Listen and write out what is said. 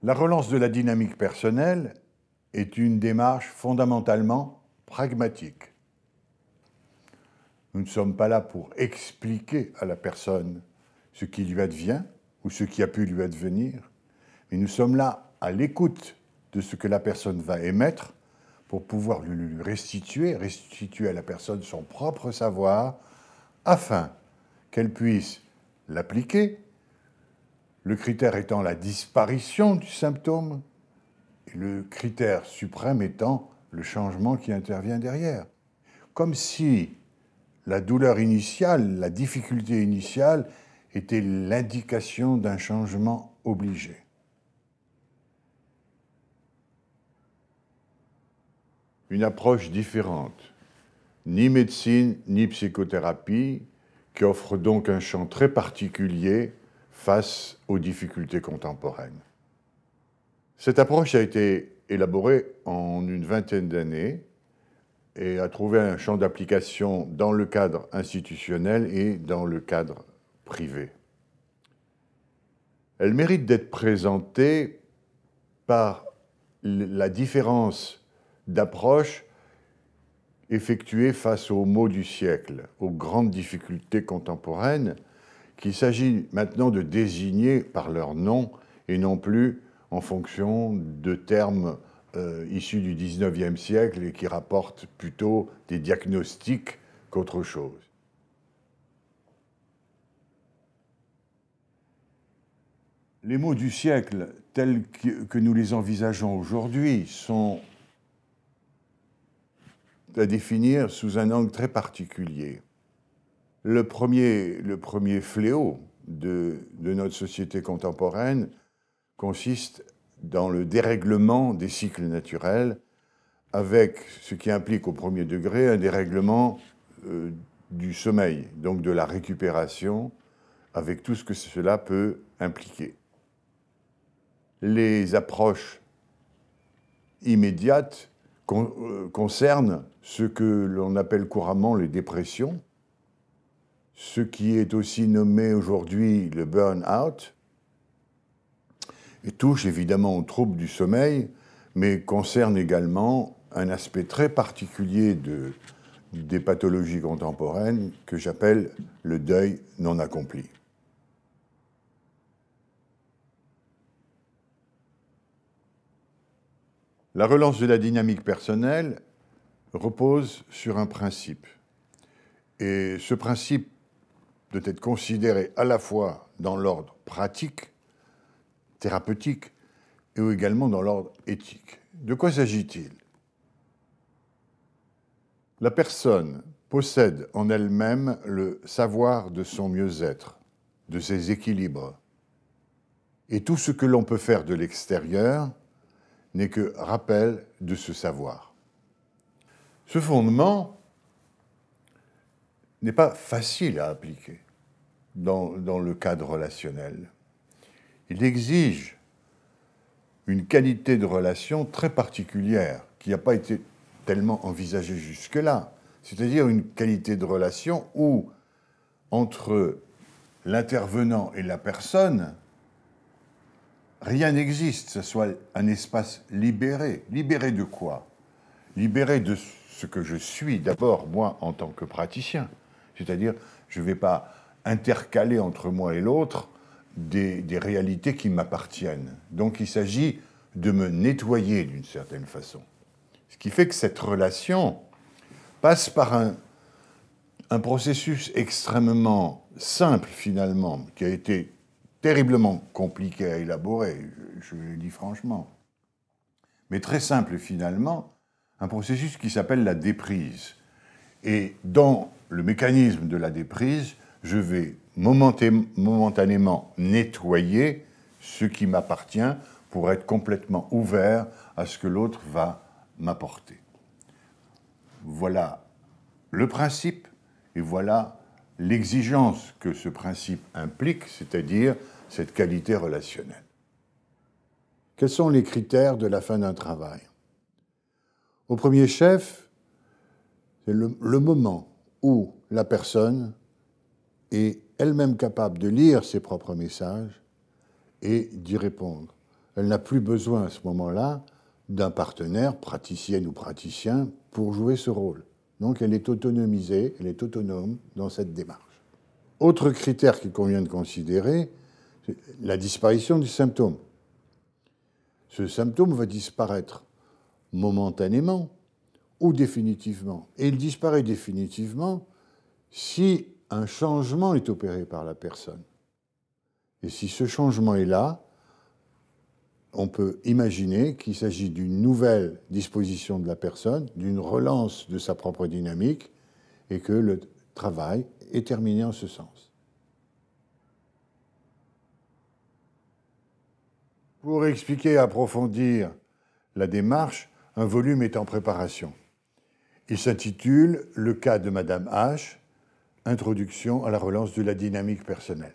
La relance de la dynamique personnelle est une démarche fondamentalement pragmatique. Nous ne sommes pas là pour expliquer à la personne ce qui lui advient ou ce qui a pu lui advenir, mais nous sommes là à l'écoute de ce que la personne va émettre pour pouvoir lui restituer à la personne son propre savoir afin qu'elle puisse l'appliquer, le critère étant la disparition du symptôme et le critère suprême étant le changement qui intervient derrière. Comme si la douleur initiale, la difficulté initiale était l'indication d'un changement obligé. Une approche différente, ni médecine ni psychothérapie, qui offre donc un champ très particulier face aux difficultés contemporaines. Cette approche a été élaborée en une vingtaine d'années et a trouvé un champ d'application dans le cadre institutionnel et dans le cadre privé. Elle mérite d'être présentée par la différence d'approche effectuée face aux maux du siècle, aux grandes difficultés contemporaines, qu'il s'agit maintenant de désigner par leur nom et non plus en fonction de termes issus du XIXe siècle et qui rapportent plutôt des diagnostics qu'autre chose. Les maux du siècle, tels que nous les envisageons aujourd'hui, sont à définir sous un angle très particulier. Le premier fléau de notre société contemporaine consiste dans le dérèglement des cycles naturels, avec ce qui implique au premier degré un dérèglement du sommeil, donc de la récupération, avec tout ce que cela peut impliquer. Les approches immédiates concernent ce que l'on appelle couramment les dépressions, ce qui est aussi nommé aujourd'hui le burn-out, et touche évidemment aux troubles du sommeil, mais concerne également un aspect très particulier des pathologies contemporaines que j'appelle le deuil non accompli. La relance de la dynamique personnelle repose sur un principe. Et ce principe doit être considéré à la fois dans l'ordre pratique, thérapeutique, et également dans l'ordre éthique. De quoi s'agit-il? La personne possède en elle-même le savoir de son mieux-être, de ses équilibres. Et tout ce que l'on peut faire de l'extérieur n'est que rappel de ce savoir. Ce fondement n'est pas facile à appliquer dans le cadre relationnel. Il exige une qualité de relation très particulière qui n'a pas été tellement envisagée jusque-là, c'est-à-dire une qualité de relation où, entre l'intervenant et la personne, rien n'existe, ce soit un espace libéré. Libéré de quoi? Libéré de ce que je suis d'abord, moi, en tant que praticien. C'est-à-dire, je ne vais pas intercaler entre moi et l'autre des réalités qui m'appartiennent. Donc, il s'agit de me nettoyer d'une certaine façon. Ce qui fait que cette relation passe par un processus extrêmement simple, finalement, qui a été terriblement compliqué à élaborer, je le dis franchement, mais très simple finalement, un processus qui s'appelle la déprise. Et dans le mécanisme de la déprise, je vais momentanément nettoyer ce qui m'appartient pour être complètement ouvert à ce que l'autre va m'apporter. Voilà le principe et voilà l'exigence que ce principe implique, c'est-à-dire cette qualité relationnelle. Quels sont les critères de la fin d'un travail? Au premier chef, c'est le moment où la personne est elle-même capable de lire ses propres messages et d'y répondre. Elle n'a plus besoin à ce moment-là d'un partenaire, praticienne ou praticien, pour jouer ce rôle. Donc elle est autonomisée, elle est autonome dans cette démarche. Autre critère qu'il convient de considérer, c'est la disparition du symptôme. Ce symptôme va disparaître momentanément ou définitivement. Et il disparaît définitivement si un changement est opéré par la personne. Et si ce changement est là, on peut imaginer qu'il s'agit d'une nouvelle disposition de la personne, d'une relance de sa propre dynamique, et que le travail est terminé en ce sens. Pour expliquer et approfondir la démarche, un volume est en préparation. Il s'intitule « Le cas de Madame H, introduction à la relance de la dynamique personnelle ».